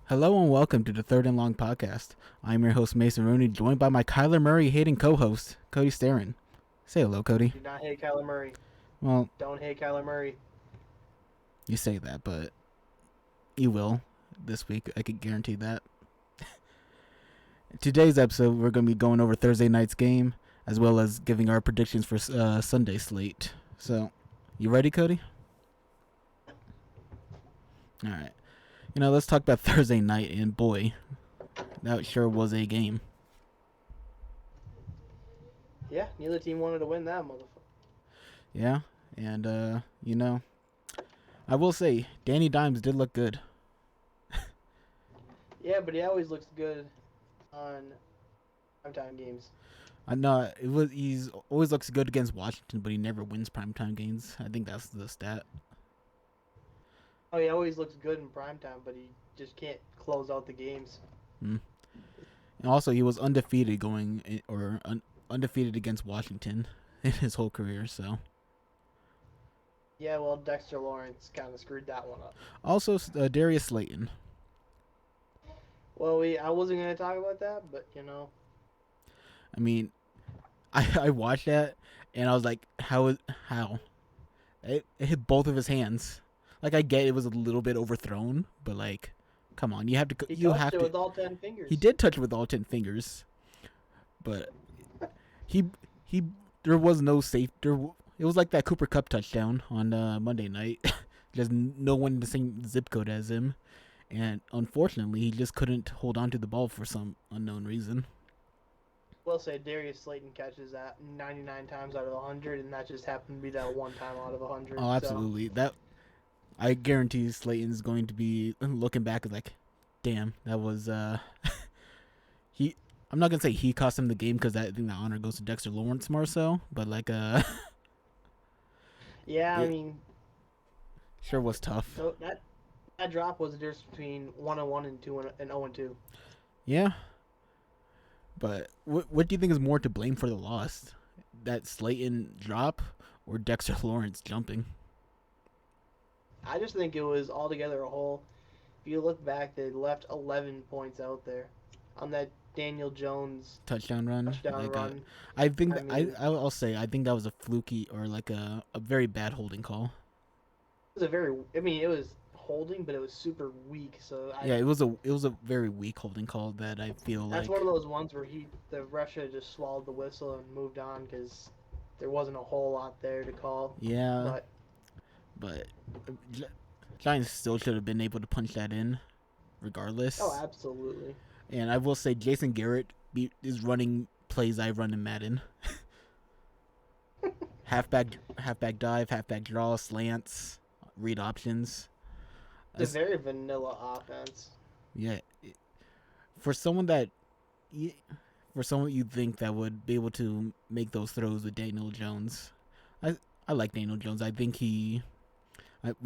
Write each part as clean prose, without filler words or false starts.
Hello and welcome to the Third and Long podcast. I'm your host Mason Rooney, joined by my Kyler Murray hating co-host Cody Starrin. Say hello, Cody. Do not hate Kyler Murray. Well, Don't hate Kyler Murray. you say that, but you will this week. I can guarantee that. Today's episode, we're going to be going over Thursday night's game as well as giving our predictions for Sunday slate. So, you ready, Cody? All right. Let's talk about Thursday night, and boy, that sure was a game. Yeah, neither team wanted to win that motherfucker. Yeah, and I will say Danny Dimes did look good. Yeah, but he always looks good on primetime games. I know he's always looks good against Washington, but he never wins primetime games. I think that's the stat. Oh, he always looks good in primetime, but he just can't close out the games. And also, he was undefeated undefeated against Washington in his whole career. So Yeah, well, Dexter Lawrence kind of screwed that one up. also Darius Slayton. Well, I wasn't gonna talk about that, but I mean, I watched that and I was like, how? It hit both of his hands. Like, I get it was a little bit overthrown, but like, come on, you have to. he You touched have it to. with all 10 fingers. He did touch it with all 10 fingers, but he there was no safe. It was like that Cooper Cup touchdown on Monday night. There's no one in the same zip code as him, and unfortunately, he just couldn't hold on to the ball for some unknown reason. Will say Darius Slayton catches that 99 times out of 100, and that just happened to be that one time out of 100. Oh, absolutely. That I guarantee Slayton's going to be looking back like, damn, that was he. I'm not gonna say he cost him the game because I think the honor goes to Dexter Lawrence more so, but like Yeah, I it mean, sure was tough. so that drop was the difference between 1-1 and 0-2. Yeah, but what do you think is more to blame for the loss? That Slayton drop or Dexter Lawrence jumping? I just think it was altogether a whole. If you look back, they left 11 points out there on that Daniel Jones Touchdown run. touchdown run. I think I mean, I'll say I think that was a fluky or like a very bad holding call. it was a very. I mean, it was holding, but it was super weak. So Yeah, it was a very weak holding call that I feel that's like. one of those ones where the ref should have just swallowed the whistle and moved on because there wasn't a whole lot there to call. Yeah, but Giants still should have been able to punch that in, regardless. Oh, absolutely. And I will say Jason Garrett is running plays I run in Madden. halfback dive, halfback draw, slants, read options. It's a very vanilla offense. Yeah, for someone that, for someone you think that would be able to make those throws with Daniel Jones, I like Daniel Jones. I think we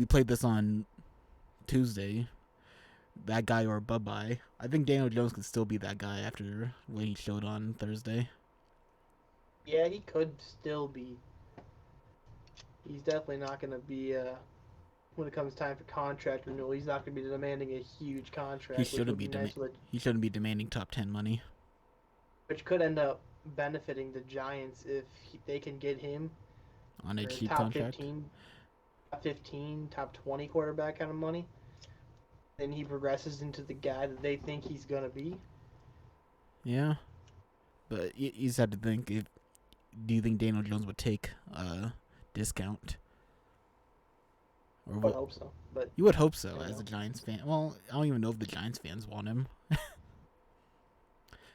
played this on Tuesday. That guy or bye-bye. I think Daniel Jones could still be that guy after what he showed on Thursday. Yeah, he could still be. He's definitely not going to be, when it comes time for contract renewal, he's not going to be demanding a huge contract. He shouldn't be he shouldn't be demanding top 10 money. Which could end up benefiting the Giants if they can get him On a cheap top contract. 15, top 20 quarterback kind of money. Then he progresses into the guy that they think he's going to be. Yeah. But you just have to think, do you think Daniel Jones would take a discount? I would hope so. But you would hope so as a Giants fan. Well, I don't even know if the Giants fans want him.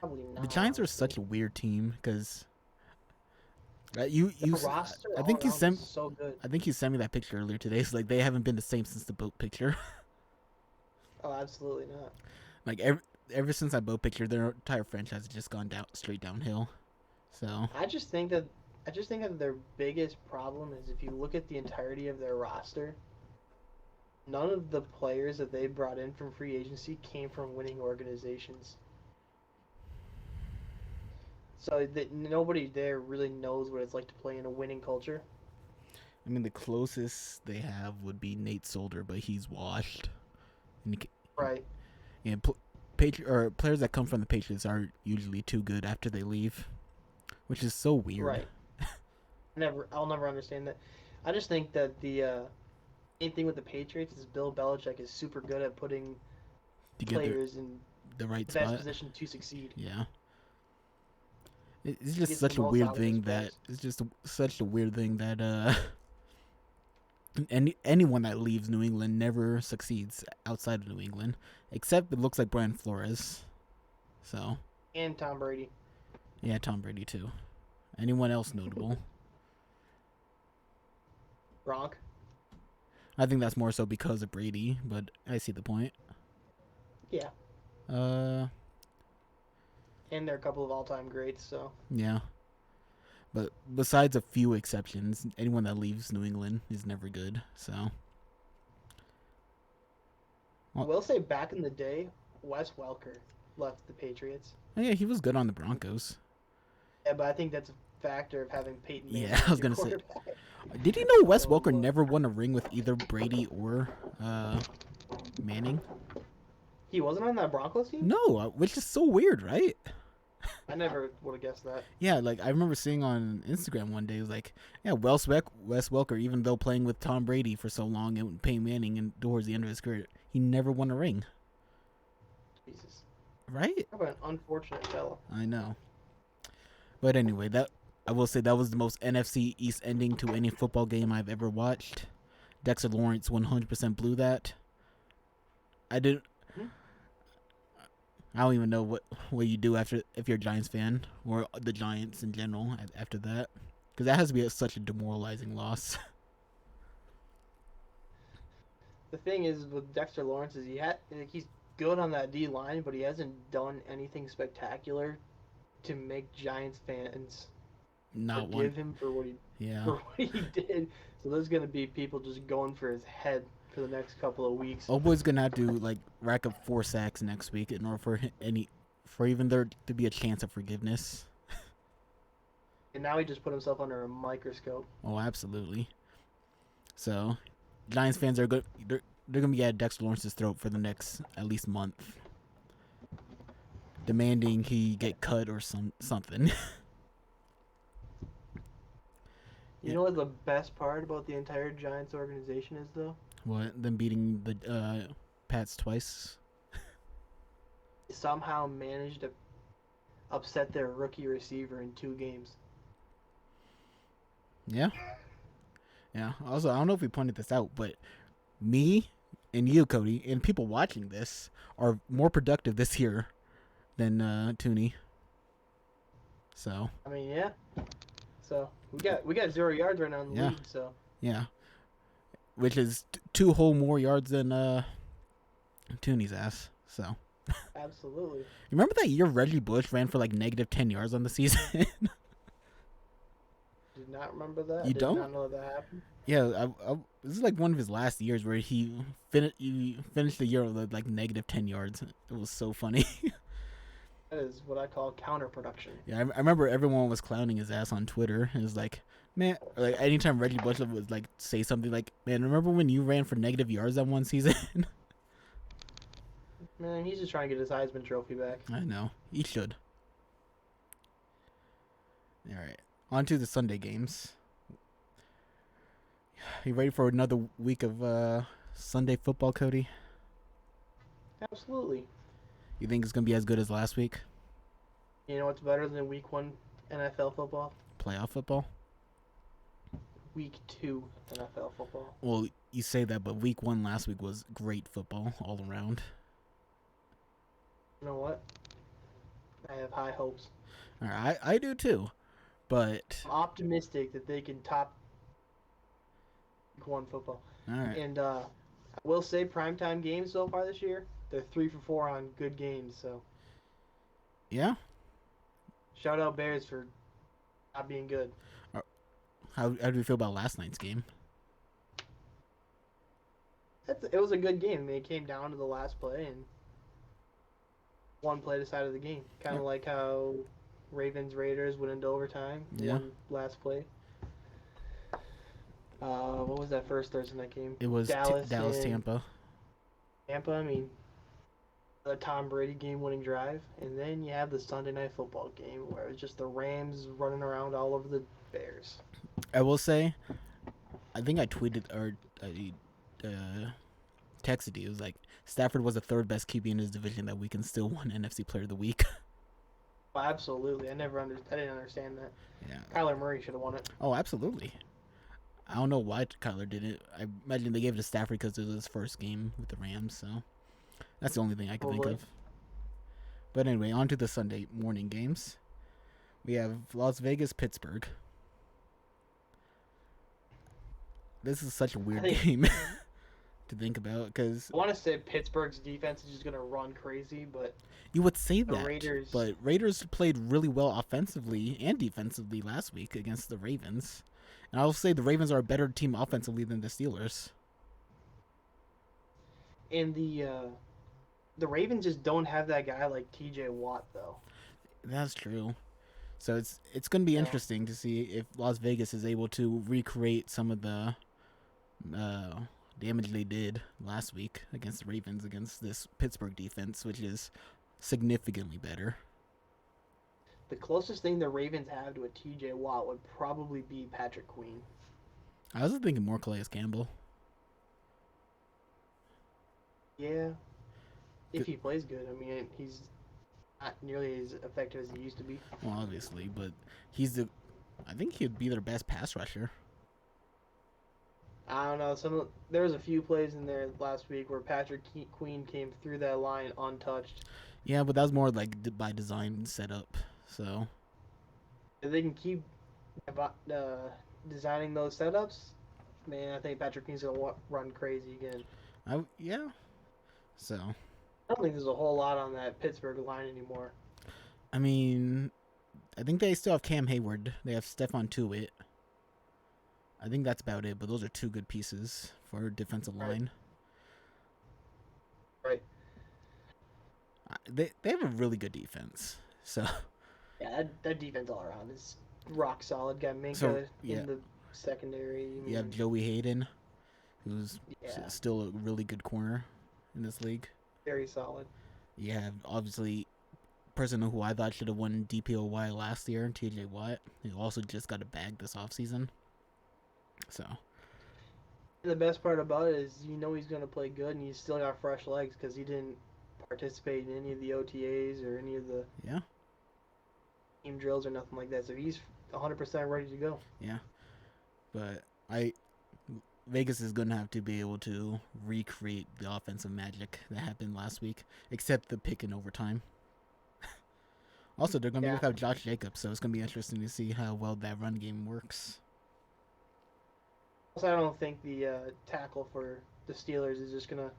Probably not. The Giants are such a weird team because you roster I think you sent so good. I think you sent me that picture earlier today. It's like they haven't been the same since the boat picture. Oh, absolutely not. Like ever since that boat picture, their entire franchise has just gone straight downhill. So I just think that their biggest problem is if you look at the entirety of their roster, none of the players that they brought in from free agency came from winning organizations. So that nobody there really knows what it's like to play in a winning culture. I mean, the closest they have would be Nate Solder, but he's washed. And Right. Yeah, players that come from the Patriots are usually too good after they leave, which is so weird. Right. I'll never understand that. I just think that the main thing with the Patriots is Bill Belichick is super good at putting To get players in the right the best spot. position to succeed. Yeah. It's He just gets the such a most weird out of his thing that players. it's just such a weird thing that anyone that leaves New England never succeeds outside of New England, except it looks like Brian Flores. So And Tom Brady. yeah, Tom Brady too. Anyone else notable? Gronk. I think that's more so because of Brady, but I see the point. Yeah. Uh, And they're a couple of all-time greats. So yeah. But besides a few exceptions, anyone that leaves New England is never good. So, I well, will say, back in the day, Wes Welker left the Patriots. yeah, he was good on the Broncos. Yeah, but I think that's a factor of having Peyton Yeah, Manning I as was your gonna say. quarterback. Did you know Wes So Welker never won a ring with either Brady or Manning? he wasn't on that Broncos team. No, which is so weird, right? I never would have guessed that. Yeah, like I remember seeing on Instagram one day, it was like, yeah, Wes Welker, even though playing with Tom Brady for so long and Peyton Manning and towards the end of his career, he never won a ring, Jesus, right? talk about an unfortunate fellow. I know. But anyway, that I will say that was the most NFC East ending to any football game I've ever watched. Dexter Lawrence 100% blew that. I didn't. Hmm? I don't even know what you do after if you're a Giants fan or the Giants in general after that, because that has to be such a demoralizing loss. The thing is with Dexter Lawrence is he's good on that D line, but he hasn't done anything spectacular to make Giants fans Not one. forgive him for what he Yeah. for what he did. So there's gonna be people just going for his head for the next couple of weeks. Old boy's gonna have to like rack up 4 sacks next week in order for even there to be a chance of forgiveness. And now he just put himself under a microscope. Oh, absolutely. So, Giants fans are good. They're gonna be at Dexter Lawrence's throat for the next at least month, demanding he get cut or something. You know what the best part about the entire Giants organization is, though? What? Them beating the Pats twice? They somehow managed to upset their rookie receiver in 2 games. Yeah. Yeah. Also, I don't know if we pointed this out, but me and you, Cody, and people watching this are more productive this year than Tooney. So I mean, yeah. So we got 0 yards right now in the yeah, league. So yeah, which is 2 whole more yards than Tooney's ass. So absolutely. you remember that year Reggie Bush ran for like -10 yards on the season? Did not remember that. I You did don't? not know that happened. Yeah, this is like one of his last years where he finished the year with like -10 yards. It was so funny. That is what I call counterproduction. Yeah, I remember everyone was clowning his ass on Twitter. It was like, man, like anytime Reggie Bush would like say something like, man, remember when you ran for -yards that one season? Man, he's just trying to get his Heisman Trophy back. I know. He should. All right. On to the Sunday games. You ready for another week of Sunday football, Cody? Absolutely. You think it's going to be as good as last week? You know what's better than Week 1 NFL football? Playoff football? Week 2 NFL football. Well, you say that, but week 1 last week was great football all around. You know what? I have high hopes. All right, I do too. But I'm optimistic that they can top Week 1 football. all right. And I will say primetime games so far this year, they're 3 for 4 on good games. So Yeah. shout out Bears for not being good. How do you feel about last night's game? It was a good game. I mean, it came down to the last play, and one play decided the game. Kind of like how Ravens Raiders went into overtime. Yeah. One last play. What was that first Thursday night game? It was Dallas Dallas and Tampa. Tampa. I mean, the Tom Brady game-winning drive, and then you have the Sunday Night Football game where it's just the Rams running around all over the Bears. I will say, I think I tweeted or I texted you. It was like Stafford was the third best QB in his division that week and still won NFC Player of the Week. Well, absolutely, I didn't understand that. Yeah. Kyler Murray should have won it. Oh, absolutely. I don't know why Kyler did it. I imagine they gave it to Stafford because it was his first game with the Rams. So that's the only thing I can think Probably. of. But anyway, on to the Sunday morning games. We have Las Vegas, Pittsburgh. This is such a weird game to think about because I want to say Pittsburgh's defense is just gonna run crazy, but you would say the that, Raiders. but Raiders played really well offensively and defensively last week against the Ravens. And I'll say the Ravens are a better team offensively than the Steelers. And the Ravens just don't have that guy like T.J. Watt though. That's true. So it's going to be Yeah. interesting to see if Las Vegas is able to recreate some of the uh, damage they did last week against the Ravens against this Pittsburgh defense, which is significantly better. The closest thing the Ravens have to a T.J. Watt would probably be Patrick Queen. I was thinking more Calais Campbell. Yeah, if he plays good. I mean, he's not nearly as effective as he used to be. Well, obviously, but I think he'd be their best pass rusher. I don't know. There was a few plays in there last week where Patrick Queen came through that line untouched. Yeah, but that was more like by design and setup. So If they can keep designing those setups, man, I think Patrick Queen's gonna run crazy again. yeah. So I don't think there's a whole lot on that Pittsburgh line anymore. I mean, I think they still have Cam Hayward. They have Stephon Tuitt. I think that's about it. But those are two good pieces for defensive line. Right. They have a really good defense. So Yeah, that defense all around is rock solid. Got Minka yeah. in the secondary. You have Joey Hayden, who's Yeah. still a really good corner in this league. Very solid. You have obviously person who I thought should have won DPOY last year, TJ Watt, who also just got a bag this offseason. So And the best part about it is he's going to play good and he's still got fresh legs because he didn't participate in any of the OTAs or any of the team drills or nothing like that. So he's 100% ready to go. Yeah. But Vegas is going to have to be able to recreate the offensive magic that happened last week, except the pick in overtime. Also, they're going to be without Josh Jacobs, so it's going to be interesting to see how well that run game works. Also, I don't think the tackle for the Steelers is just going to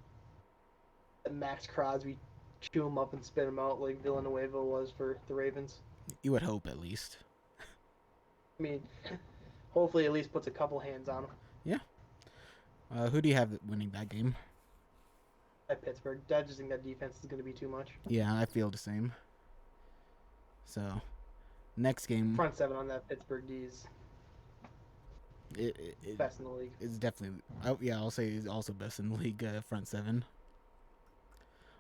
let Max Crosby chew him up and spit him out like Villanueva was for the Ravens. You would hope, at least. I mean, hopefully at least puts a couple hands on him. Yeah. Who do you have winning that game? At Pittsburgh. I just think that defense is going to be too much. Yeah, I feel the same. So, next game. Front seven on that Pittsburgh D is best in the league. It's definitely. I'll say it's also best in the league. Front seven.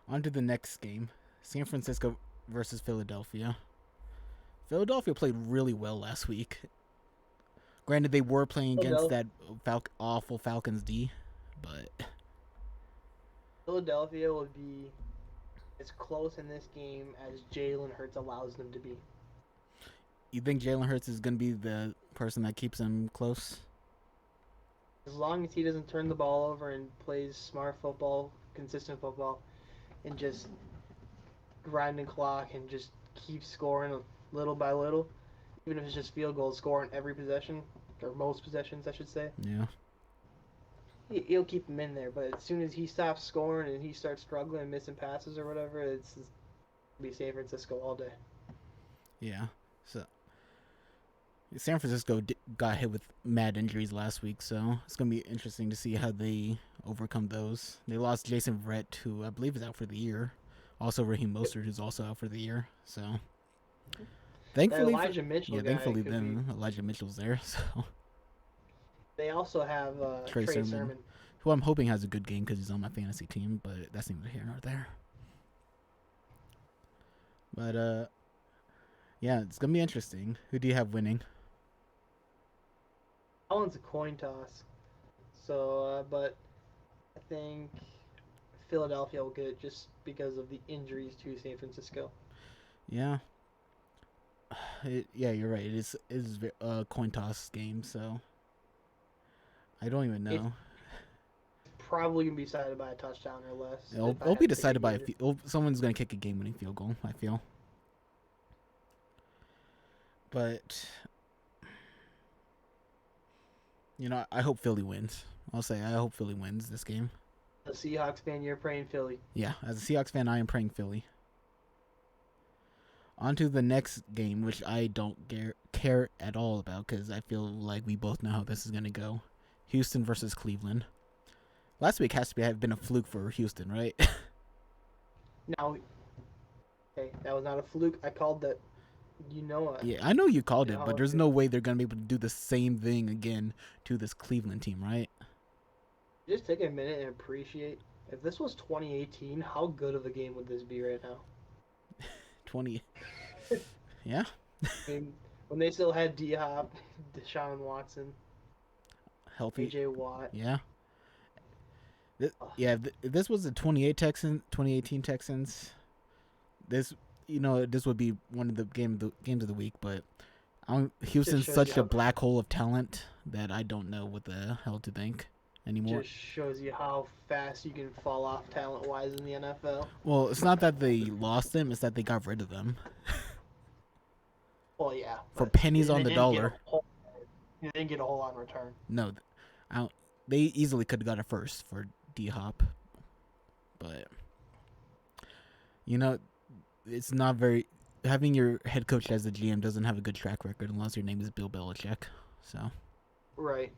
On to the next game: San Francisco versus Philadelphia. Philadelphia played really well last week. Granted, they were playing against that awful Falcons D, but Philadelphia would be as close in this game as Jalen Hurts allows them to be. You think Jalen Hurts is going to be the person that keeps them close? As long as he doesn't turn the ball over and plays smart football, consistent football, and just grind and clock and just keep scoring little by little, even if it's just field goals, scoring every possession, or most possessions, I should say. Yeah. He'll keep him in there, but as soon as he stops scoring and he starts struggling and missing passes or whatever, it'll be San Francisco all day. Yeah. So San Francisco got hit with mad injuries last week, so it's going to be interesting to see how they overcome those. They lost Jason Verrett, who I believe is out for the year. Also Raheem Mostert, who's also out for the year. So thankfully, Elijah Mitchell. Thankfully Elijah Mitchell's there. So they also have Trey Sermon, who I'm hoping has a good game because he's on my fantasy team, but that's neither here nor there. But yeah, it's gonna be interesting. Who do you have winning? That one's a coin toss. So, but I think Philadelphia will get it just because of the injuries to San Francisco. Yeah, yeah, you're right. It is a coin toss game, so I don't even It's know. probably gonna be decided by a touchdown or less if I It'll had be to pick a decided by game. someone's gonna kick a game-winning field goal. I feel, but I hope Philly wins. I'll say I hope Philly wins this game. A Seahawks fan, you're praying Philly. Yeah, as a Seahawks fan, I am praying Philly. On to the next game, which I don't care at all about because I feel like we both know how this is gonna go. Houston versus Cleveland. Last week has to have been a fluke for Houston, right? Now, okay, that was not a fluke. I called that. You know it. Yeah, I know you You called know it, how but I there's feel. no way they're gonna be able to do the same thing again to this Cleveland team, right? Just take a minute and appreciate. If this was 2018, how good of a game would this be right now? 20. Yeah, I mean, when they still had D Hop, Deshaun Watson, healthy. AJ Watt. Yeah, Uh, yeah. If this was the 2018 Texans, this this would be one of the games of the week. But just Houston's shows you such a how black hole of talent that I don't know what the hell to think anymore. just shows you how fast you can fall off talent wise in the NFL. Well, it's not that they lost them; it's that they got rid of them Well, yeah, for but pennies they on the didn't get a dollar. whole. They didn't get a whole lot in return. No, I don't, they easily could have got a first for D Hop, but you know it's not very. Having your head coach as the GM doesn't have a good track record unless your name is Bill Belichick. So, Right.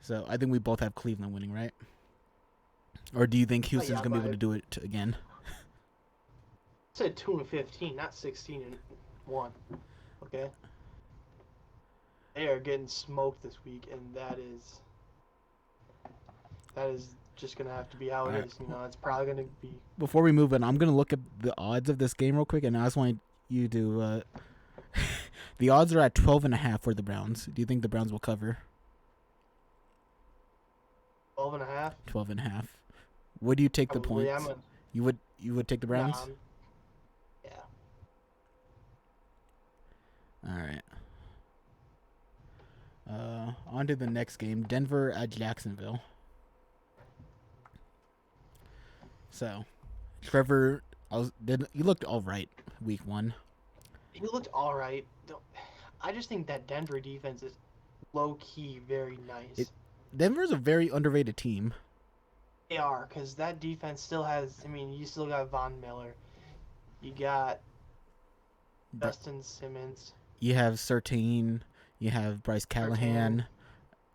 so I think we both have Cleveland winning, right? Or do you think Oh Houston's yeah, gonna be able but to do it again? I said 2-15, not 16-1. Okay. They are getting smoked this week, and that is just gonna have to be how All it right. is. It's probably gonna be. Before we move on, I'm gonna look at the odds of this game real quick, and I just want you to. The odds are at 12.5 for the Browns. Do you think the Browns will cover 12.5. 12.5? Would you take the Probably. I'm points? a You would take the nah. Browns? Yeah. All right. On to the next game, Denver at Jacksonville. So, Trevor, you looked all right week one. He looked all right. I just think that Denver defense is low key very It nice. Denver's a very underrated team. They are because that defense still has. I mean, you still got Von Miller. You got Justin Simmons. You have Sertain, you have Bryce Surtain. Callahan,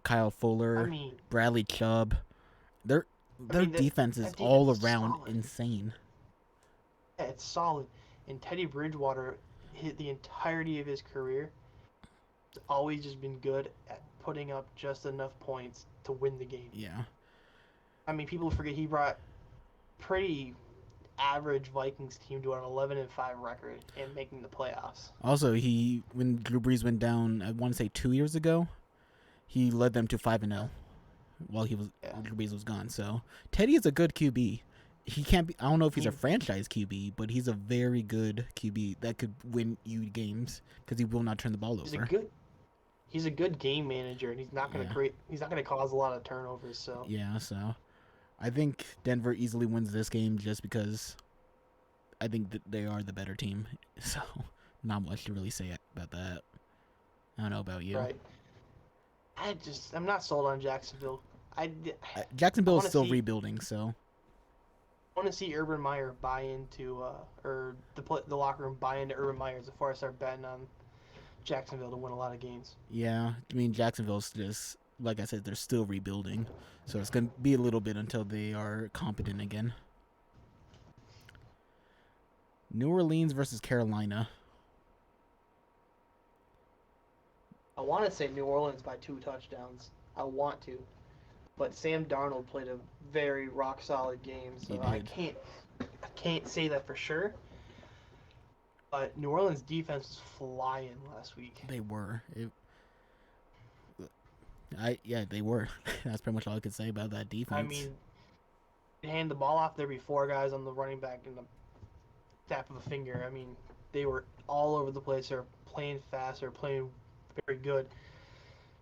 Kyle I Fuller, mean, Bradley Chubb. Their I their mean that defense is that defense all is around solid. insane. Yeah, it's solid. And Teddy Bridgewater hit the entirety of his career. Has always just been good at putting up just enough points to win the game. Yeah. I mean, people forget he brought pretty average Vikings team to an 11-5 record and making the playoffs. Also, when Drew Brees went down, I want to say 2 years ago, he led them to 5-0 while Yeah, Drew Brees was gone. So Teddy is a good QB. He can't be. I don't know if he's he a franchise QB, but he's a very good QB that could win you games because he will not turn the ball he's a over. good he's a good game manager, and Yeah. he's not gonna cause a lot of turnovers. So Yeah. So I think Denver easily wins this game just because I think that they are the better team. So not much to really say about that. I don't know about you. right, I'm not sold on Jacksonville. I I Jacksonville is want to still see rebuilding, so Urban Meyer buy into or the locker room buy into Urban Meyer before I start betting on Jacksonville to win a lot of games. yeah. I mean, Jacksonville's just like I said, they're still rebuilding, so it's gonna be a little bit until they are competent again. New Orleans versus Carolina. I want to say New Orleans by 2 touchdowns. I want to, but Sam Darnold played a very rock solid game, He so I did. can't. I can't say that for sure. But New Orleans defense was flying last week. They were. They were. That's pretty much all I could say about that I defense. mean, they hand the ball off. There'd be four guys on the running back in the tap of a finger. I mean, they were all over the place. They're playing fast. They're playing very good.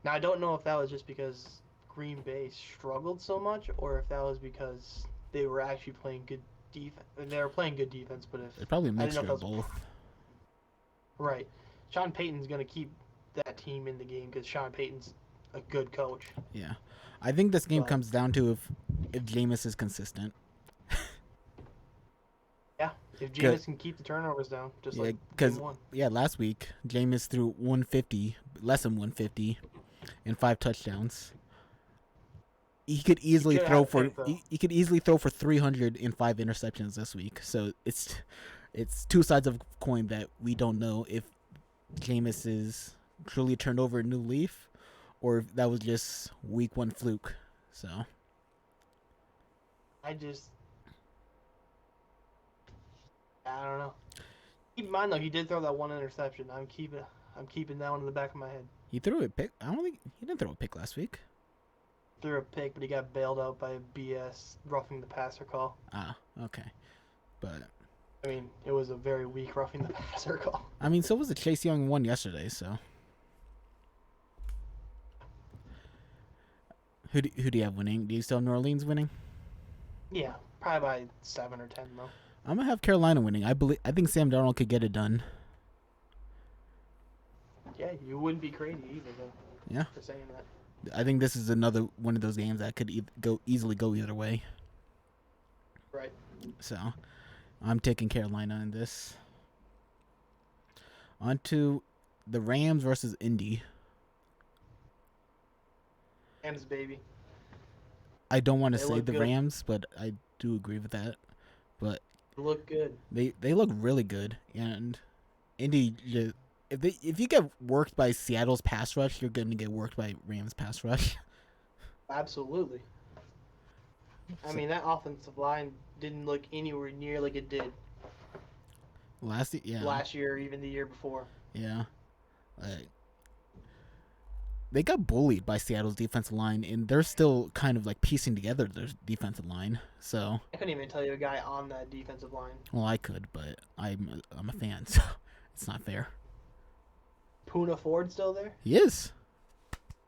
Now, I don't know if that was just because Green Bay struggled so much or if that was because they were actually playing good defense. They were playing good defense, but if It's probably a I didn't know if mixture that of was both. right. Sean Payton's going to keep that team in the game because Sean Payton's a good coach. Yeah, I think this game But comes down to if Jameis is consistent. yeah, if Good. Jameis can keep the turnovers down, just Yeah, like because game one. last week Jameis threw 150, less than 150, and 5 touchdowns. He could He easily could have throw had a for pick though. he could easily throw for 305 interceptions this week. So it's two sides of a coin that we don't know if Jameis is truly turned over a new leaf, or if that was just week one fluke. So I just I don't know. Keep in mind though, he did throw that one interception. I'm keeping that one in the back of my head. he threw a pick. I don't think he didn't throw a pick last week. Threw a pick, but he got bailed out by a BS roughing the passer call. Ah, okay, but I mean, it was a very weak roughing the passer call. I mean, so was the Chase Young one yesterday. So who do you have winning? Do you still have New Orleans winning? Yeah, probably by 7 or 10 though. I'm gonna have Carolina winning. I think Sam Darnold could get it done. Yeah, you wouldn't be crazy either though Yeah, for saying that. I think this is another one of those games that could easily go either way. Right. So I'm taking Carolina in this. On to the Rams versus Indy. Rams baby. I don't want to They say look the good. Rams, but I do agree with that. But They look good. they look really good, and Indy just, if you get worked by Seattle's pass rush, you're gonna get worked by Rams pass rush. Absolutely. I So, mean, that offensive line didn't look anywhere near like it did yeah, last year or even the year before. yeah, like they got bullied by Seattle's defensive line, and they're still kind of like piecing together their defensive line. So, I couldn't even tell you a guy on that defensive line. well, I could, but I'm a fan, so it's not fair. Puna Ford still there? He is.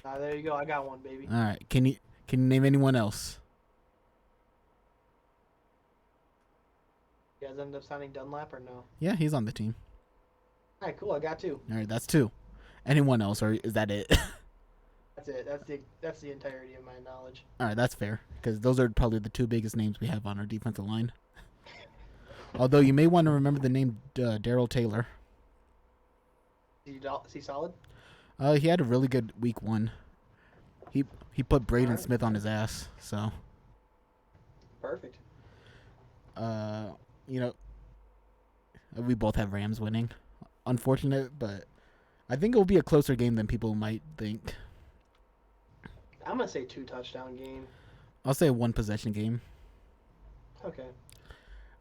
There you go. I got one, baby. All right. Can you name anyone else? You guys ended up signing Dunlap or no? Yeah, he's on the team. All right, cool. I got two. All right, that's two. Anyone else, or is that it? That's it. That's the entirety of my knowledge. All right, that's fair because those are probably the two biggest names we have on our defensive line. Although you may want to remember the name Daryl Taylor. Is he solid? He had a really good week one. He put Braden Alright. Smith on his ass. So, Perfect. uh, you know, we both have Rams winning. Unfortunate, but I think it will be a closer game than people might think. I'm gonna say 2 touchdown game. I'll say a one possession game. Okay.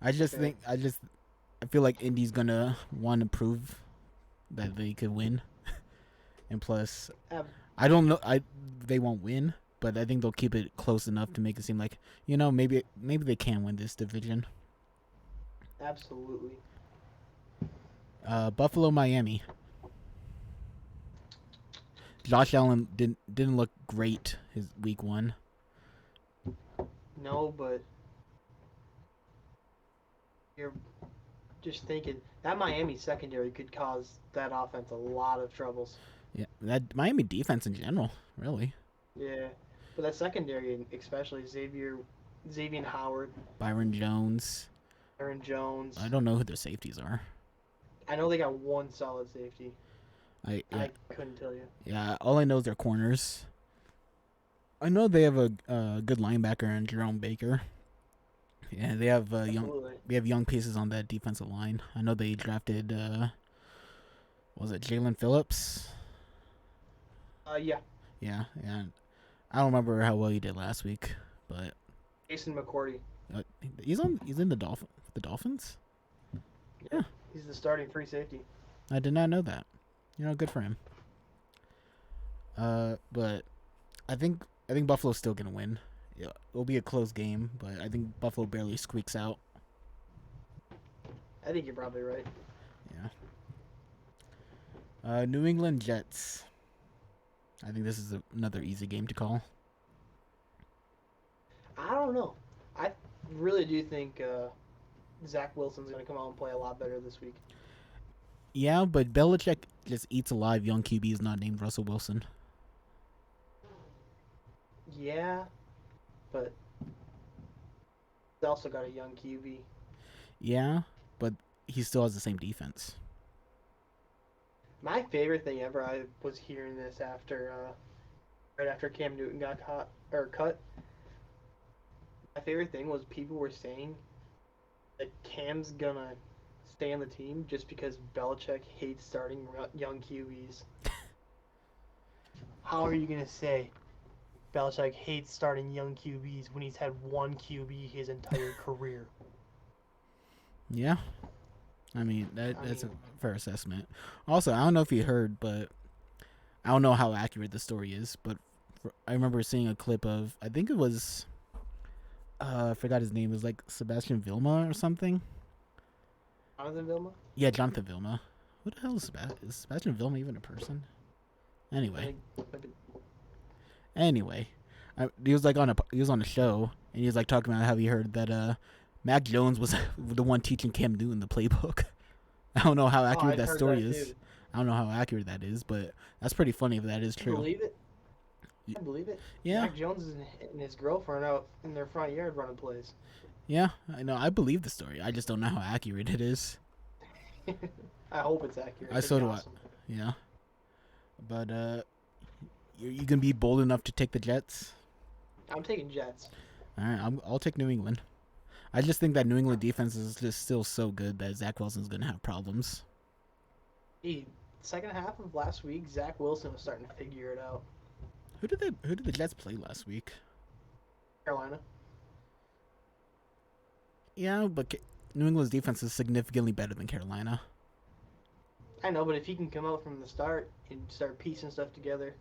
I just Okay. I feel like Indy's gonna want to prove that they could win, and plus, Ab- I don't know, they won't win, but I think they'll keep it close enough to make it seem like maybe they can win this division. Absolutely. Buffalo, Miami. Josh Allen didn't look great his week one. No, but you're just thinking that Miami secondary could cause that offense a lot of troubles. Yeah, that Miami defense in general, really. Yeah, but that secondary, especially Xavier Howard, Byron Jones. Aaron Jones. I don't know who their safeties are. I know they got one solid safety. Yeah, I couldn't tell you. yeah. All I know is their corners. I know they have a good linebacker in Jerome Baker. Yeah, they have Absolutely. young pieces on that defensive line. I know they drafted was it Jalen Phillips? Yeah. Yeah, and I don't remember how well he did last week, but Jason McCourty. he's in the The Dolphins? Yeah, he's the starting free safety. I did not know that. Good for him. But I think Buffalo's still gonna win. Yeah, it'll be a close game, but I think Buffalo barely squeaks out. I think you're probably right. Yeah. New England Jets. I think this is another easy game to call. I don't know. I really do think Zach Wilson's going to come out and play a lot better this week. Yeah, but Belichick just eats alive young QBs not named Russell Wilson. Yeah, but he's also got a young QB. Yeah, but he still has the same defense. My favorite thing ever, I was hearing this right after Cam Newton got cut. My favorite thing was people were saying that Cam's gonna stay on the team just because Belichick hates starting young QBs. How are you gonna say Belichick hates starting young QBs when he's had one QB his entire career? Yeah, I mean that's a fair assessment. Also, I don't know if you heard, but I don't know how accurate the story is, but I remember seeing a clip of I think it was I forgot his name. It was like Sebastian Vilma or something. Jonathan Vilma? Yeah, Jonathan Vilma. Who the hell is Sebastian Vilma even a person? Anyway, anyway, he was like he was on a show and he was like talking about how he heard that Mac Jones was the one teaching Cam Newton the playbook. I don't know how accurate that story is. Too. I don't know how accurate that is, but that's pretty funny if that is true. I believe it. I believe it. Yeah. Mac Jones and his girlfriend out in their front yard running plays. Yeah, I know. I believe the story. I just don't know how accurate it is. I hope it's accurate. So do awesome. I. Yeah. But you can be bold enough to take the Jets? I'm taking Jets. All right, I'll take New England. I just think that New England defense is just still so good that Zach Wilson's gonna have problems. Hey, second half of last week, Zach Wilson was starting to figure it out. Who did the Jets play last week? Carolina. Yeah, but New England's defense is significantly better than Carolina. I know, but if he can come out from the start and start piecing stuff together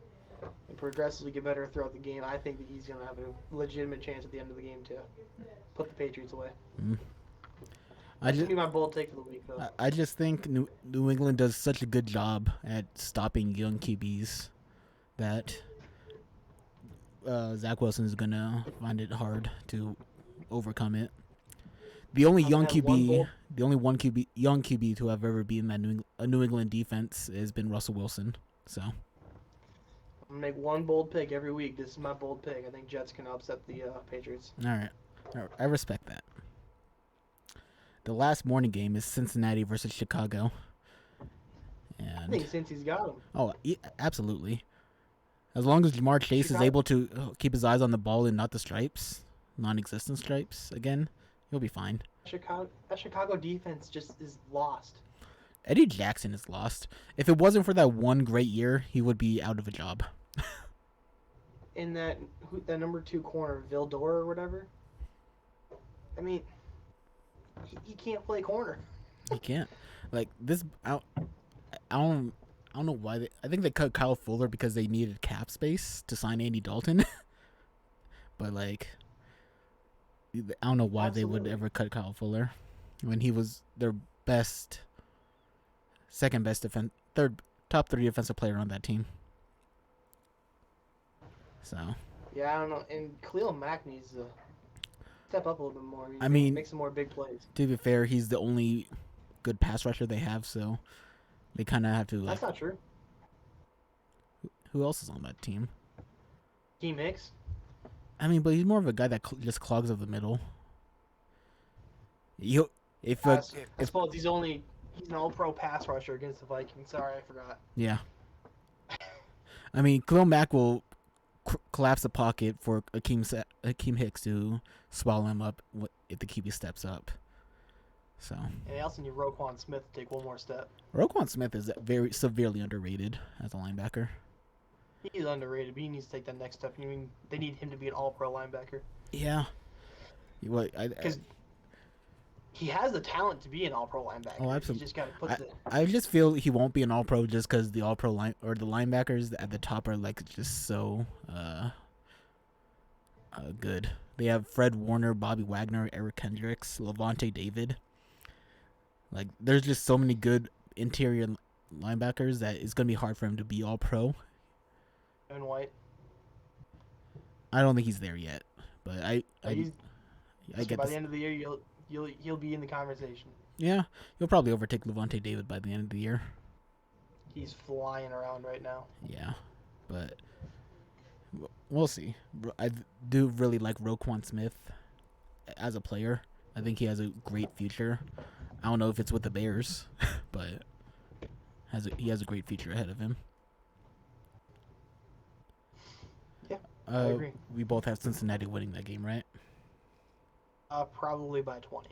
and progressively get better throughout the game, I think that he's going to have a legitimate chance at the end of the game to put the Patriots away. That's going to be my bold take for the week, though. I just think New England does such a good job at stopping young QBs that Zach Wilson is going to find it hard to overcome it. The only young QB to have ever been that New England defense has been Russell Wilson. So I'm gonna make one bold pick every week. This is my bold pick. I think Jets can upset the Patriots. All right, I respect that. The last morning game is Cincinnati versus Chicago. And I think Cincy's got him. Oh, yeah, absolutely. As long as Jamar Chase is able to keep his eyes on the ball and not the stripes, non-existent stripes again, he'll be fine. That Chicago defense just is lost. Eddie Jackson is lost. If it wasn't for that one great year, he would be out of a job. In that number 2 corner, Vildor or whatever. I mean, he can't play corner. He can't. Like this, I don't know why I think they cut Kyle Fuller because they needed cap space to sign Andy Dalton. But like, I don't know why they would ever cut Kyle Fuller when he was their top 3 defensive player on that team. So. Yeah, I don't know. And Khalil Mack needs to step up a little bit more. I mean, make some more big plays. To be fair, he's the only good pass rusher they have, so they kind of have to. That's not true. Who else is on that team? Team Hicks. I mean, but he's more of a guy that just clogs up the middle. I suppose he's an all-pro pass rusher against the Vikings. Sorry, I forgot. Yeah. I mean, Khalil Mack will collapse the pocket for Akeem Hicks to swallow him up if the QB steps up. So. And they also need Roquan Smith to take one more step. Roquan Smith is very severely underrated as a linebacker. He's underrated, but he needs to take that next step. I mean, they need him to be an all-pro linebacker. Yeah. Because he has the talent to be an All-Pro linebacker. Oh, He's absolutely. just got to put I the. I just feel he won't be an All Pro just because the All Pro line or the linebackers at the top are like just so good. They have Fred Warner, Bobby Wagner, Eric Kendricks, Levante David. Like, there's just so many good interior linebackers that it's gonna be hard for him to be All Pro. Kevin White. I don't think he's there yet, but But he's I so get by the this. end of the year, he'll be in the conversation. Yeah, he'll probably overtake Levante David by the end of the year. He's flying around right now. Yeah, but we'll see. I do really like Roquan Smith as a player. I think he has a great future. I don't know if it's with the Bears, but he has a great future ahead of him. Yeah, I agree. We both have Cincinnati winning that game, right? Probably by 20.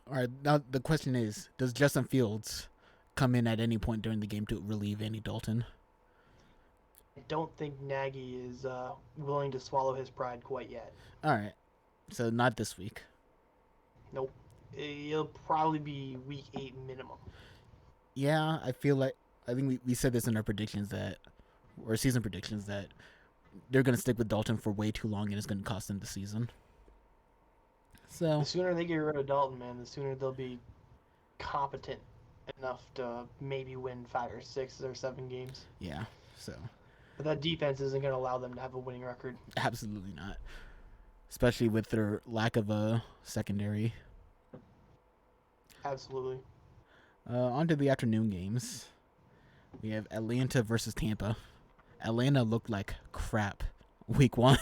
All right. Now the question is: does Justin Fields come in at any point during the game to relieve Andy Dalton? I don't think Nagy is willing to swallow his pride quite yet. All right. So not this week. Nope. It'll probably be week 8 minimum. Yeah, I think we said this in our predictions or season predictions that they're going to stick with Dalton for way too long and it's going to cost them the season. So The sooner they get rid of Dalton, man, the sooner they'll be competent enough to maybe win 5 or 6 or 7 games. yeah, so But that defense isn't going to allow them to have a winning record. absolutely not, especially with their lack of a secondary. Absolutely. On to the afternoon games. We have Atlanta versus Tampa. Atlanta looked like crap week 1,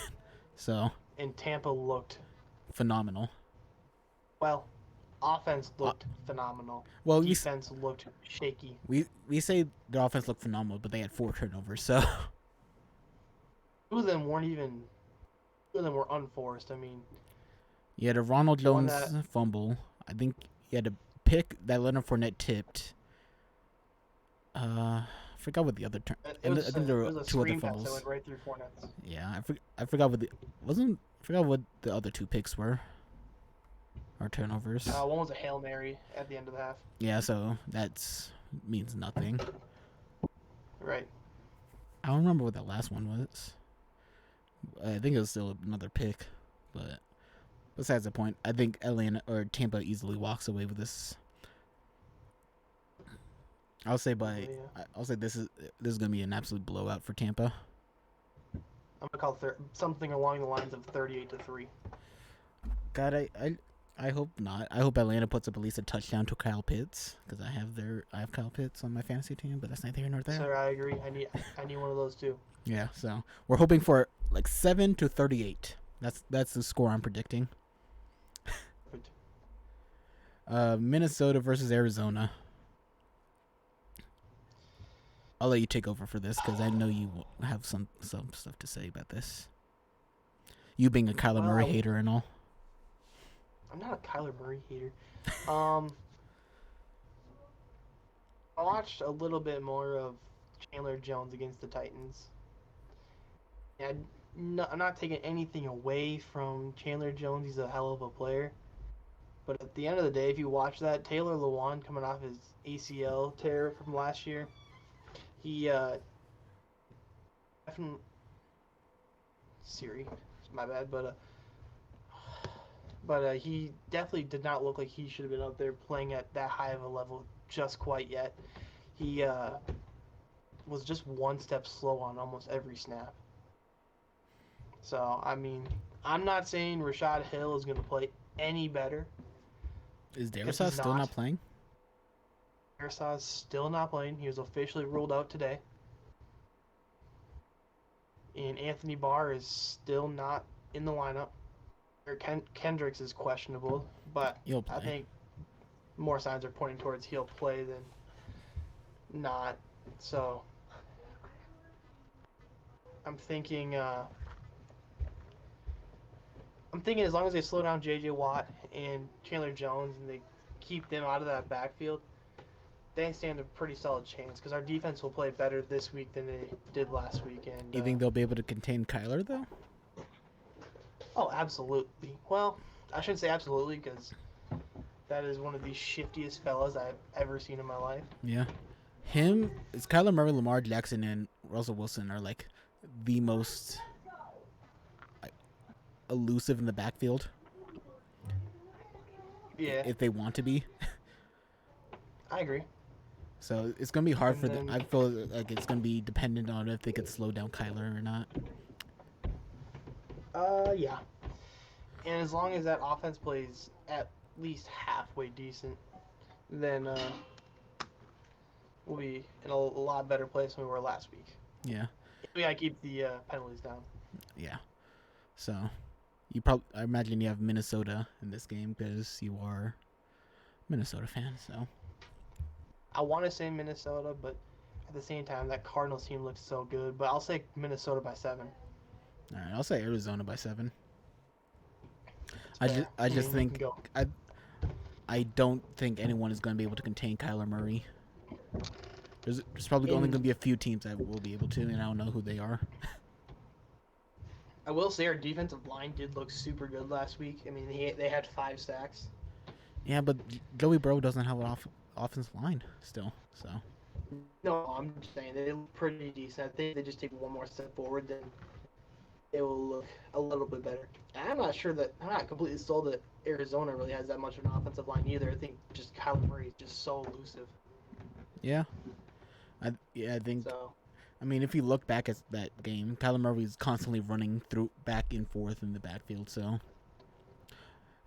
so And Tampa looked, phenomenal. well, offense looked phenomenal. Well, Defense looked shaky. we say their offense looked phenomenal, but they had 4 turnovers, so Two of them were unforced. I mean, you had a Ronald The one Jones fumble. I think you had a pick that Leonard Fournette tipped. I forgot what the other turn. it I was, think there it were was a 2 other screen pass that fumbles. went right through Fournette. Yeah, I forgot what I forgot what the other 2 picks were. Or turnovers. One was a Hail Mary at the end of the half. Yeah, so that's means nothing. Right. I don't remember what that last one was. I think it was still another pick, but besides the point, I think Atlanta or Tampa easily walks away with this. I'll say this is gonna be an absolute blowout for Tampa. I'm gonna call something along the lines of 38-3. God, I hope not. I hope Atlanta puts up at least a touchdown to Kyle Pitts because I have Kyle Pitts on my fantasy team, but that's neither here nor there. Sir, I agree. I need one of those too. Yeah, so we're hoping for like 7-38. That's the score I'm predicting. Minnesota versus Arizona. I'll let you take over for this because I know you have some stuff to say about this. You being a Kyler Murray hater and all. I'm not a Kyler Murray hater. I watched a little bit more of Chandler Jones against the Titans. And I'm not taking anything away from Chandler Jones. He's a hell of a player. But at the end of the day, if you watch that, Taylor Lewan coming off his ACL tear from last year, he definitely Siri, my bad, but he definitely did not look like he should have been up there playing at that high of a level just quite yet. He was just one step slow on almost every snap. So, I mean, I'm not saying Rashad Hill is going to play any better. Is Darrisaw still not playing? Darrisaw's still not playing. He was officially ruled out today. And Anthony Barr is still not in the lineup. Or Kendricks is questionable, but I think more signs are pointing towards he'll play than not. So I'm thinking as long as they slow down J.J. Watt and Chandler Jones and they keep them out of that backfield, they stand a pretty solid chance because our defense will play better this week than they did last week. You think they'll be able to contain Kyler though? Oh, absolutely. Well, I shouldn't say absolutely because that is one of the shiftiest fellas I've ever seen in my life. Yeah, him, it's Kyler Murray, Lamar Jackson, and Russell Wilson are like the most like, elusive in the backfield Yeah, if they want to be. I agree. So it's gonna be hard And for the. then, I feel like it's gonna be dependent on if they could slow down Kyler or not. yeah. And as long as that offense plays at least halfway decent, then we'll be in a lot better place than we were last week. Yeah, We gotta keep the penalties down. yeah. So you probably, I imagine you have Minnesota in this game because you are a Minnesota fan. So I want to say Minnesota, but at the same time, that Cardinals team looks so good. But I'll say Minnesota by 7. all right, I'll say Arizona by 7. It's fair. I I just mean, we can think go. I don't think anyone is going to be able to contain Kyler Murray. There's probably only In going to be a few teams that will be able to, and I don't know who they are. I will say our defensive line did look super good last week. I mean, they had 5 sacks. Yeah, but Joey Burrow doesn't have an offensive line still, so No, I'm just saying they look pretty decent. I think they just take one more step forward, then it will look a little bit better. And I'm not completely sold that Arizona really has that much of an offensive line either. I think just Kyler Murray is just so elusive. yeah, I think. So I mean, if you look back at that game, Kyler Murray is constantly running through back and forth in the backfield. So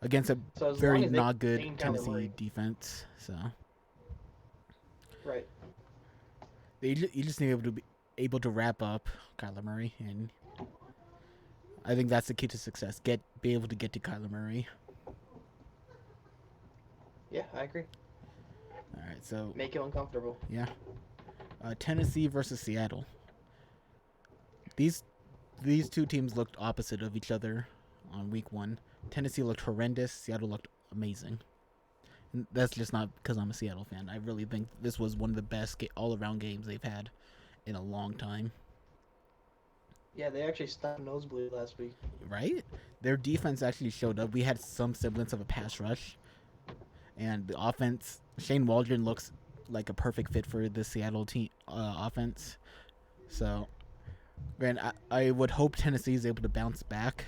against a so as long very as they not good contain Kyler Tennessee Murray, defense, so right? you just need to be able to wrap up Kyler Murray, and I think that's the key to success. Be able to get to Kyler Murray. Yeah, I agree. All right, so Make it uncomfortable. yeah, Tennessee versus Seattle. These these two teams looked opposite of each other on week 1. Tennessee looked horrendous. Seattle looked amazing. And that's just not because I'm a Seattle fan. I really think this was one of the best all-around games they've had in a long time. Yeah, they actually stopped nosebleed last week. Right? Their defense actually showed up. We had some semblance of a pass rush, and the offense. Shane Waldron looks like a perfect fit for the Seattle team offense. So, man, I would hope Tennessee is able to bounce back,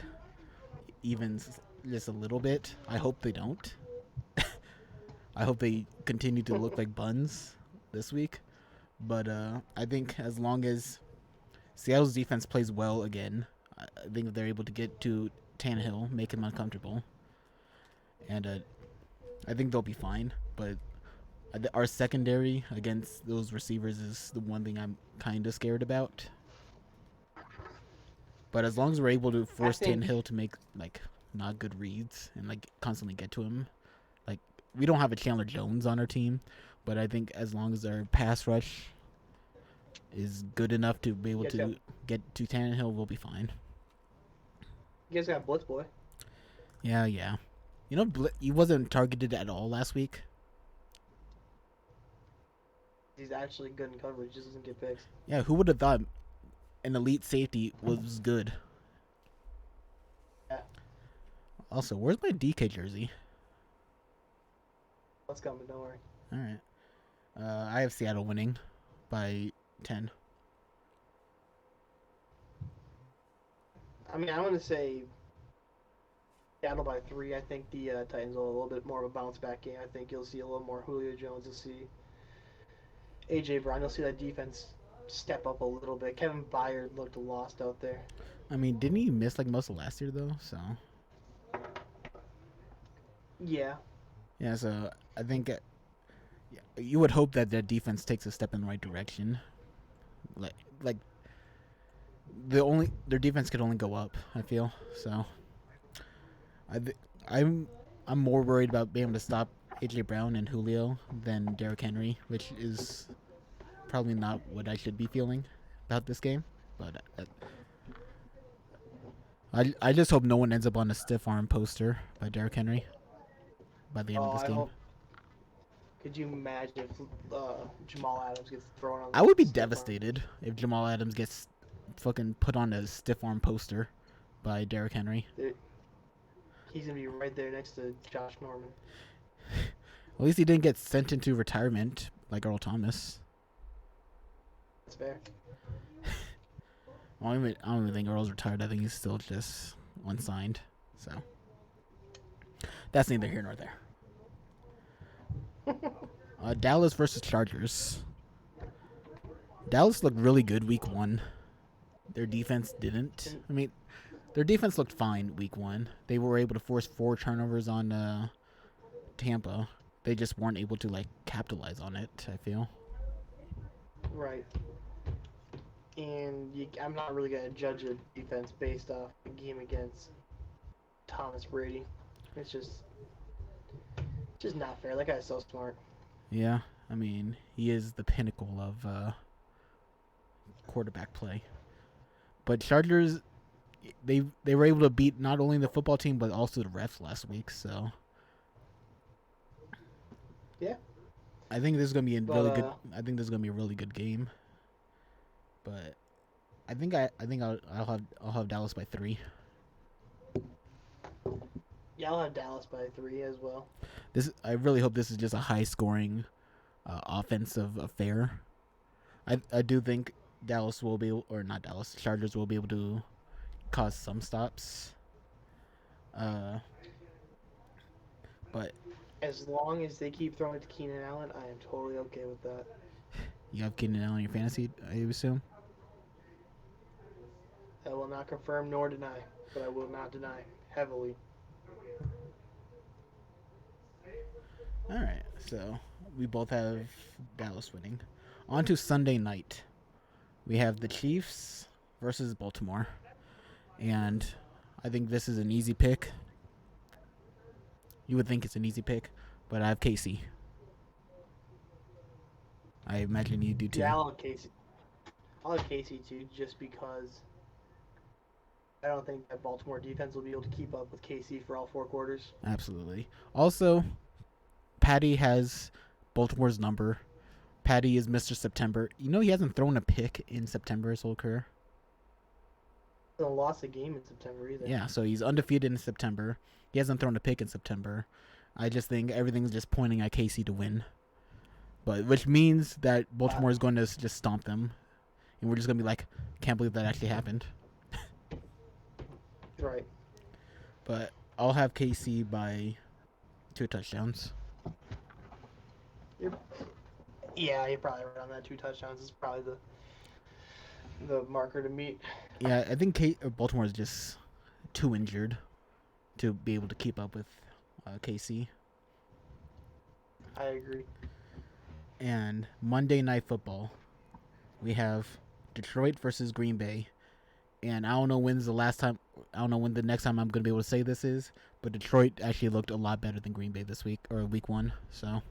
even just a little bit. I hope they don't. I hope they continue to look like buns this week. But I think as long as Seattle's defense plays well again, I think if they're able to get to Tannehill, make him uncomfortable, and I think they'll be fine. But our secondary against those receivers is the one thing I'm kind of scared about. But as long as we're able to I force think Tannehill to make like not good reads and like constantly get to him, like we don't have a Chandler Jones on our team, but I think as long as our pass rush is good enough to be able to get to Tannehill, we'll be fine. you guys got Blitz Boy. Yeah, yeah. You know, he wasn't targeted at all last week. He's actually good in coverage. Just doesn't get picks. Yeah, who would have thought an elite safety was good? Yeah, Also, where's my DK jersey? that's coming. Don't worry. All right. I have Seattle winning by 10. I mean, I'm gonna say Seattle by 3. I think the Titans will a little bit more of a bounce back game. I think you'll see a little more Julio Jones. You'll see AJ Brown. You'll see that defense step up a little bit. Kevin Byard looked lost out there. I mean, didn't he miss like most of last year though? So Yeah, yeah, so I think you would hope that their defense takes a step in the right direction. Like their defense could only go up. I feel so. I I'm I'm more worried about being able to stop AJ Brown and Julio than Derrick Henry, which is probably not what I should be feeling about this game. But I just hope no one ends up on a stiff arm poster by Derrick Henry by the end of oh, this I game. hope. Could you imagine if Jamal Adams gets thrown on I would be stiff arm? devastated if Jamal Adams gets fucking put on a stiff arm poster by Derrick Henry. He's gonna be right there next to Josh Norman. At least he didn't get sent into retirement like Earl Thomas. That's fair. I don't even think Earl's retired. I think he's still just unsigned. So that's neither here nor there. Dallas versus Chargers. Dallas looked really good week 1. Their defense didn't. I mean, their defense looked fine week 1. They were able to force 4 turnovers on Tampa. They just weren't able to capitalize on it, I feel. Right. And I'm not really gonna judge a defense based off a game against Thomas Brady. It's just not fair. That guy's so smart. Yeah, I mean, he is the pinnacle of quarterback play. But Chargers, they were able to beat not only the football team but also the refs last week. So yeah, I think this is gonna be a really good. I think this is gonna be a really good game. But I think I'll have Dallas by 3. Yeah, I'll have Dallas by 3 as well. I really hope this is just a high scoring offensive affair. I do think Dallas will be or not Dallas Chargers will be able to cause some stops. But as long as they keep throwing it to Keenan Allen, I am totally okay with that. You have Keenan Allen in your fantasy, I assume? I will not confirm nor deny, but I will not deny heavily. All right, so we both have Dallas winning. On to Sunday night. We have the Chiefs versus Baltimore. And I think this is an easy pick. You would think it's an easy pick, but I have KC. I imagine you do too. Yeah, I'll have KC. I'll have KC too, just because I don't think that Baltimore defense will be able to keep up with KC for all 4 quarters. Absolutely. Also, Patty has Baltimore's number. Patty is Mr. September. You know he hasn't thrown a pick in September his whole career. He hasn't lost a game in September either. Yeah, so he's undefeated in September. He hasn't thrown a pick in September. I just think everything's just pointing at KC to win. But which means that Baltimore is going to just stomp them. And we're just going to be like, can't believe that actually happened. Right. But I'll have KC by 2 touchdowns. Yeah, you're probably right on that. 2 touchdowns is probably the marker to meet. Yeah, I think Baltimore is just too injured to be able to keep up with KC. I agree. And Monday Night Football, we have Detroit versus Green Bay. And I don't know when the next time I'm going to be able to say this is, but Detroit actually looked a lot better than Green Bay this week, or week 1, so.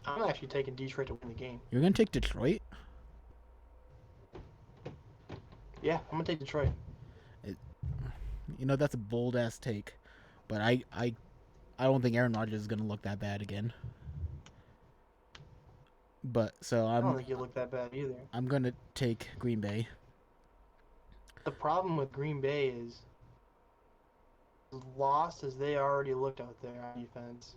I'm actually taking Detroit to win the game. You're going to take Detroit? Yeah, I'm going to take Detroit. That's a bold-ass take, but I don't think Aaron Rodgers is going to look that bad again. But, so I don't think he'll look that bad either. I'm going to take Green Bay. The problem with Green Bay is, as lost as they already looked out there on defense,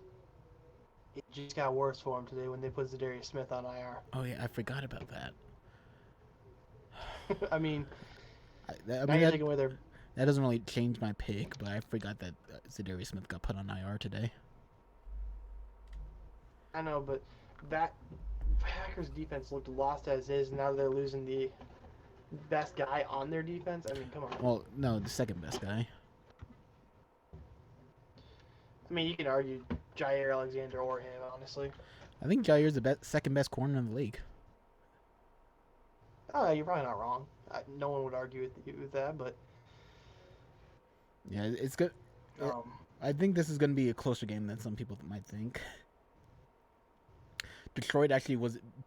it just got worse for them today when they put Zadarius Smith on IR. Oh, yeah, I forgot about that. I mean, that doesn't really change my pick, but I forgot that Zadarius Smith got put on IR today. I know, but that Packers defense looked lost as is. Now they're losing the best guy on their defense. I mean, come on. Well, no, the second best guy. I mean, you can argue Jair Alexander or him, honestly. I think Jair's the second best corner in the league. You're probably not wrong. No one would argue with that, but yeah, it's good. I think this is going to be a closer game than some people might think. Detroit actually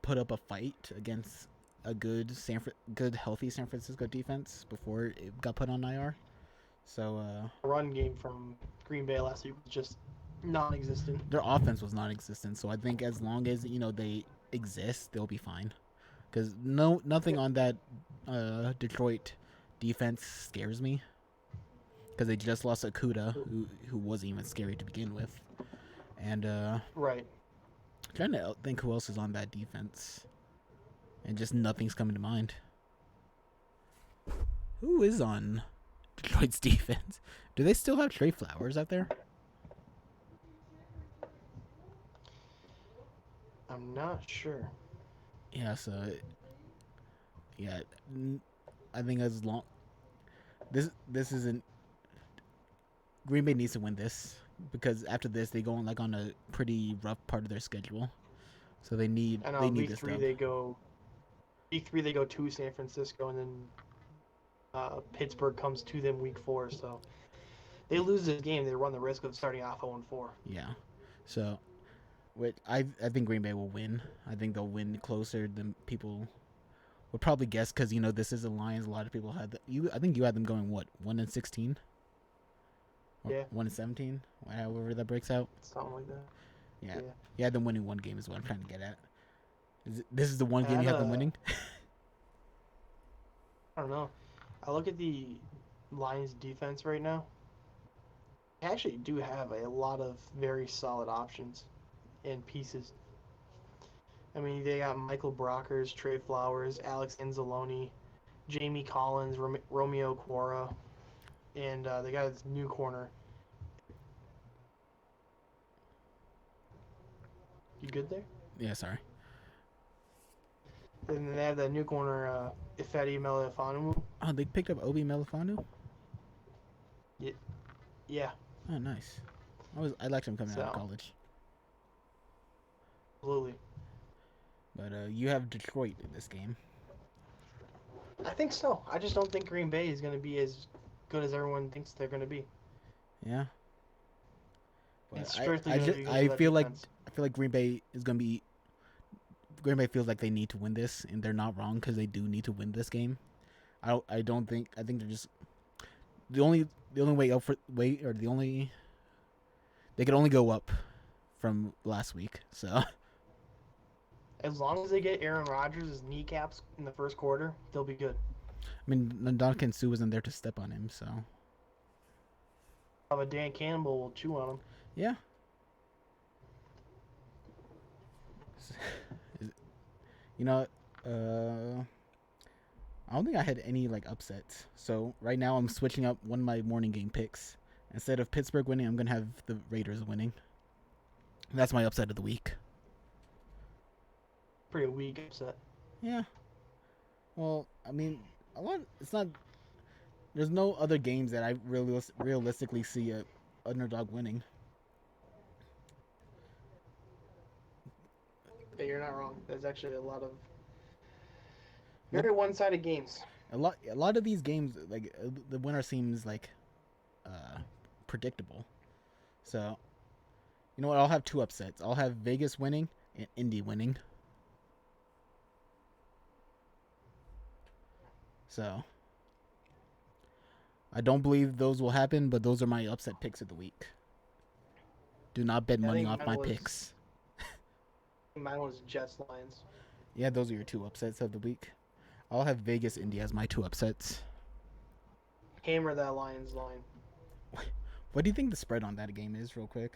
put up a fight against a good healthy San Francisco defense before it got put on IR. So run game from Green Bay last week was just non-existent. Their offense was non-existent, so I think as long as they exist, they'll be fine. Because nothing on that Detroit defense scares me. because they just lost Akuda, who wasn't even scary to begin with, and Right. trying to think who else is on that defense, and just nothing's coming to mind. Who is on Detroit's defense? Do they still have Trey Flowers out there? I'm not sure. Yeah, so yeah, I think as long this isn't Green Bay needs to win this because after this they go on like on a pretty rough part of their schedule, so And they on need week this three dub. they go. Week 3 they go to San Francisco, and then Pittsburgh comes to them week 4. So they lose this game, they run the risk of starting off 0-4. Yeah, so I think Green Bay will win. I think they'll win closer than people would probably guess because this is the Lions. A lot of people had you. I think you had them going what 1-16 or Yeah, 1-17, however that breaks out. something like that. Yeah, Yeah. you had them winning one game is what I'm trying to get at. This is the one I game had you have them winning. I don't know. I look at the Lions defense right now. They actually do have a lot of very solid options and pieces. I mean, they got Michael Brockers, Trey Flowers, Alex Anzalone, Jamie Collins, Romeo Quora, and they got this new corner. You good there? Yeah, sorry. And then they have that new corner, Ifedi Melifonwu. Oh, they picked up Obi Melifanu. Yeah, Oh, nice. I liked him coming out of so college. absolutely. But you have Detroit in this game. I think so. I just don't think Green Bay is going to be as good as everyone thinks they're going to be. Yeah. It's But strictly going to be because of that defense. I feel like Green Bay is gonna be. Green Bay feels like they need to win this, and they're not wrong because they do need to win this game. I don't think I think they're just the only way up for wait or the only they could only go up from last week. So As long as they get Aaron Rodgers' kneecaps in the first quarter, they'll be good. I mean, Ndamukong Suh wasn't there to step on him, so But Dan Campbell will chew on him. yeah. You know, I don't think I had any like upsets. So right now I'm switching up one of my morning game picks. Instead of Pittsburgh winning, I'm gonna have the Raiders winning. That's my upset of the week. Pretty weak upset. Yeah. Well, I mean, a lot. It's not. There's no other games that I really realistically see a underdog winning. Yeah, you're not wrong. There's actually a lot of Look, very one-sided games. a lot of these games, like the winner seems like uh, predictable. So, you know what? I'll have two upsets. I'll have Vegas winning and Indy winning. So, I don't believe those will happen, but those are my upset picks of the week. Do not bet I money think off my picks. Mine was Jets Lions. Yeah, those are your two upsets of the week. I'll have Vegas Indy as my two upsets. Hammer that Lions line. What do you think the spread on that game is, real quick?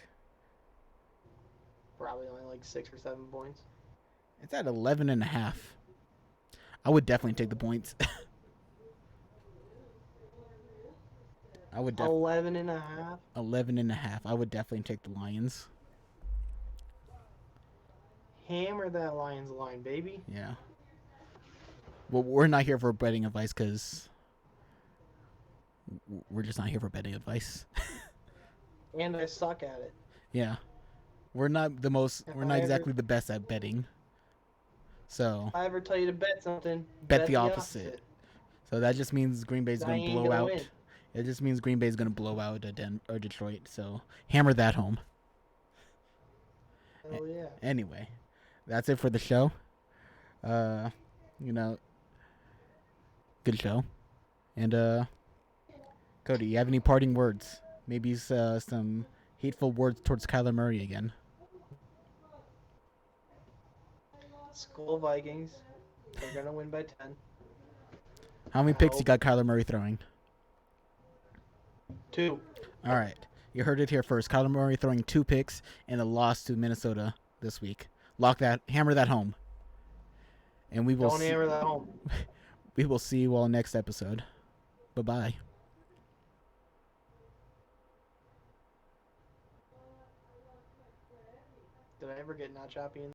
Probably only like 6 or 7 points. It's at 11.5. I would definitely take the points. I would 11.5. 11.5. I would definitely take the Lions. Hammer that Lions line, baby. Yeah. Well, we're not here for betting advice because we're just not here for betting advice. And I suck at it. Yeah. We're not the most. If We're I not ever- exactly the best at betting. So If I ever tell you to bet something, bet the opposite. So that just means Green Bay's I going to ain't blow gonna out. win. It just means Green Bay's going to blow out or Detroit. So hammer that home. Hell yeah. Anyway, that's it for the show. You know, good show. And Cody, you have any parting words? Maybe some hateful words towards Kyler Murray again. Skull Vikings. They're gonna win by 10. How many I picks you hope. got Kyler Murray throwing? 2. 2. All right. You heard it here first. Kyler Murray throwing 2 picks and a loss to Minnesota this week. Hammer that home. And Don't hammer that home. we will see you all next episode. Bye-bye. Did I ever get not choppy in